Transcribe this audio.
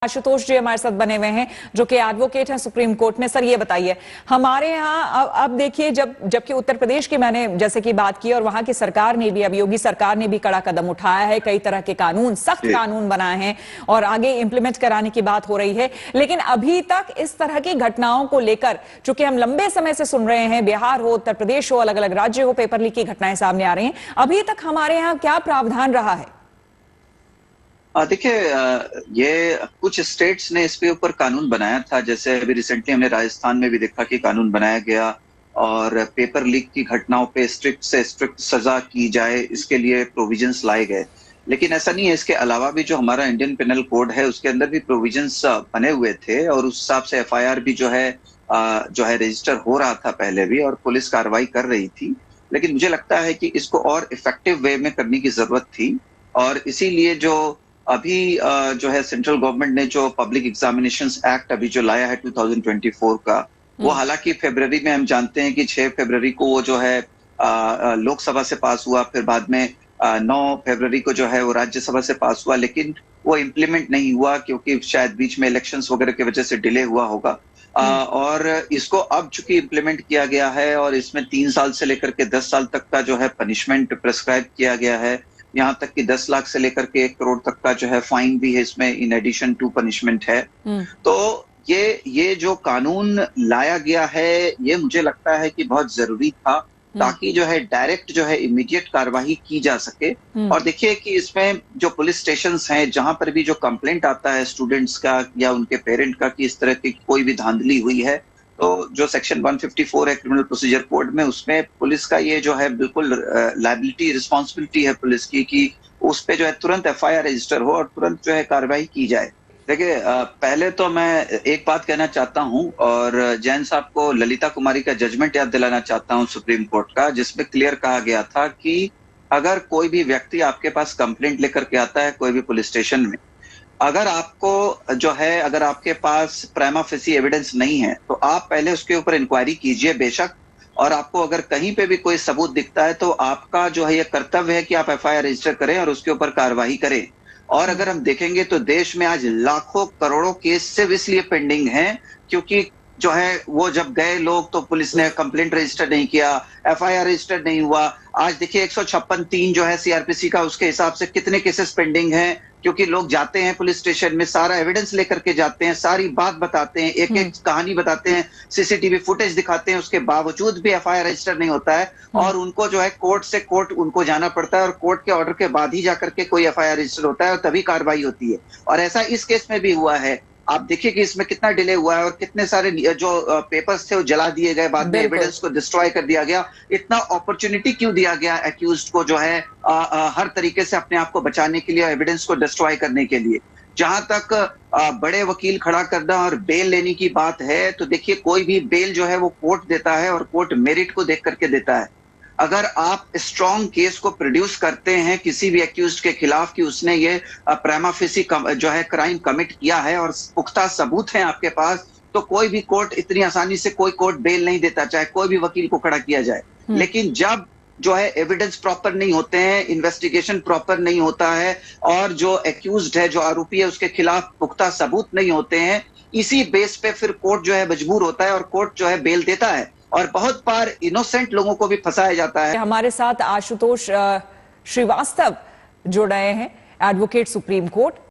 आशुतोष जी हमारे साथ बने हुए हैं जो कि एडवोकेट हैं सुप्रीम कोर्ट में। सर ये बताइए, हमारे यहाँ अब देखिए, जबकि उत्तर प्रदेश की मैंने जैसे कि बात की और वहां की सरकार ने भी, अब योगी सरकार ने भी कड़ा कदम उठाया है, कई तरह के कानून, सख्त कानून बनाए हैं और आगे इंप्लीमेंट कराने की बात हो रही है। लेकिन अभी तक इस तरह की घटनाओं को लेकर चूंकि हम लंबे समय से सुन रहे हैं, बिहार हो, उत्तर प्रदेश हो, अलग अलग राज्य हो, पेपर लीक की घटनाएं सामने आ रही हैं, अभी तक हमारे यहाँ क्या प्रावधान रहा है? देखिए, ये कुछ स्टेट्स ने इसके ऊपर कानून बनाया था। जैसे अभी रिसेंटली हमने राजस्थान में भी देखा कि कानून बनाया गया और पेपर लीक की घटनाओं पे स्ट्रिक्ट से स्ट्रिक्ट सजा की जाए, इसके लिए प्रोविजंस लाए गए। लेकिन ऐसा नहीं है, इसके अलावा भी जो हमारा इंडियन पिनल कोड है उसके अंदर भी प्रोविजंस बने हुए थे और उस हिसाब से एफआईआर भी जो है रजिस्टर हो रहा था पहले भी, और पुलिस कार्रवाई कर रही थी। लेकिन मुझे लगता है कि इसको और इफेक्टिव वे में करने की जरूरत थी और इसीलिए जो अभी जो है सेंट्रल गवर्नमेंट ने जो पब्लिक एग्जामिनेशंस एक्ट अभी जो लाया है 2024 का, वो हालांकि फरवरी में हम जानते हैं कि 6 फरवरी को वो जो है लोकसभा से पास हुआ, फिर बाद में 9 फरवरी को जो है वो राज्यसभा से पास हुआ, लेकिन वो इम्प्लीमेंट नहीं हुआ क्योंकि शायद बीच में इलेक्शंस वगैरह की वजह से डिले हुआ होगा। और इसको अब चूंकि इम्प्लीमेंट किया गया है और इसमें 3 साल से लेकर के 10 साल तक का जो है पनिशमेंट प्रेस्क्राइब किया गया है, यहाँ तक कि 10 लाख से लेकर के 1 करोड़ तक का जो है फाइन भी है इसमें, इन एडिशन टू पनिशमेंट है। तो ये जो कानून लाया गया है, ये मुझे लगता है कि बहुत जरूरी था ताकि जो है डायरेक्ट जो है इमीडिएट कार्रवाई की जा सके। और देखिए कि इसमें जो पुलिस स्टेशंस हैं, जहां पर भी जो कंप्लेंट आता है स्टूडेंट्स का या उनके पेरेंट का कि इस तरह की कोई भी धांधली हुई है, तो जो सेक्शन 154 है क्रिमिनल प्रोसीजर कोड में, उसमें पुलिस का ये जो है बिल्कुल लायबिलिटी, रिस्पॉन्सिबिलिटी है पुलिस की कि उस पे जो है तुरंत एफआईआर रजिस्टर हो और तुरंत जो है कार्रवाई की जाए। देखिए, पहले तो मैं एक बात कहना चाहता हूं और जैन साहब को ललिता कुमारी का जजमेंट याद दिलाना चाहता हूं सुप्रीम कोर्ट का, जिसमें क्लियर कहा गया था कि अगर कोई भी व्यक्ति आपके पास कंप्लेंट लेकर के आता है कोई भी पुलिस स्टेशन में, अगर आपको जो है, अगर आपके पास प्राइमा फेसी एविडेंस नहीं है तो आप पहले उसके ऊपर इंक्वायरी कीजिए बेशक, और आपको अगर कहीं पे भी कोई सबूत दिखता है तो आपका जो है ये कर्तव्य है कि आप एफआईआर रजिस्टर करें और उसके ऊपर कार्रवाई करें। और अगर हम देखेंगे तो देश में आज लाखों करोड़ों केस सिर्फ इसलिए पेंडिंग हैं क्योंकि जो है वो जब गए लोग तो पुलिस ने कंप्लेंट रजिस्टर नहीं किया, एफआईआर रजिस्टर नहीं हुआ। आज देखिए 156(3) जो है सीआरपीसी का, उसके हिसाब से कितने केसेस पेंडिंग हैं, क्योंकि लोग जाते हैं पुलिस स्टेशन में, सारा एविडेंस लेकर के जाते हैं, सारी बात बताते हैं, एक एक कहानी बताते हैं, सीसीटीवी फुटेज दिखाते हैं, उसके बावजूद भी एफआईआर रजिस्टर नहीं होता है और उनको जो है कोर्ट से कोर्ट उनको जाना पड़ता है और कोर्ट के ऑर्डर के बाद ही जाकर के कोई एफआईआर रजिस्टर होता है और तभी कार्रवाई होती है। और ऐसा इस केस में भी हुआ है। आप देखिए कि इसमें कितना डिले हुआ है और कितने सारे जो पेपर्स थे वो जला दिए गए, बाद में एविडेंस को डिस्ट्रॉय कर दिया गया। इतना अपॉर्चुनिटी क्यों दिया गया एक्यूज्ड को जो है हर तरीके से अपने आप को बचाने के लिए, एविडेंस को डिस्ट्रॉय करने के लिए। जहां तक बड़े वकील खड़ा करना और बेल लेने की बात है, तो देखिए कोई भी बेल जो है वो कोर्ट देता है और कोर्ट मेरिट को देख करके देता है। अगर आप स्ट्रॉन्ग केस को प्रोड्यूस करते हैं किसी भी एक्यूज्ड के खिलाफ कि उसने ये प्राइमा फेसी जो है क्राइम कमिट किया है और पुख्ता सबूत हैं आपके पास, तो कोई भी कोर्ट इतनी आसानी से कोई कोर्ट बेल नहीं देता, चाहे कोई भी वकील को खड़ा किया जाए। लेकिन जब जो है एविडेंस प्रॉपर नहीं होते हैं, इन्वेस्टिगेशन प्रॉपर नहीं होता है और जो एक्यूज्ड है, जो आरोपी है, उसके खिलाफ पुख्ता सबूत नहीं होते हैं, इसी बेस पे फिर कोर्ट जो है मजबूर होता है और कोर्ट जो है बेल देता है और बहुत बार इनोसेंट लोगों को भी फंसाया जाता है। हमारे साथ आशुतोष श्रीवास्तव जुड़ रहे हैं, एडवोकेट सुप्रीम कोर्ट।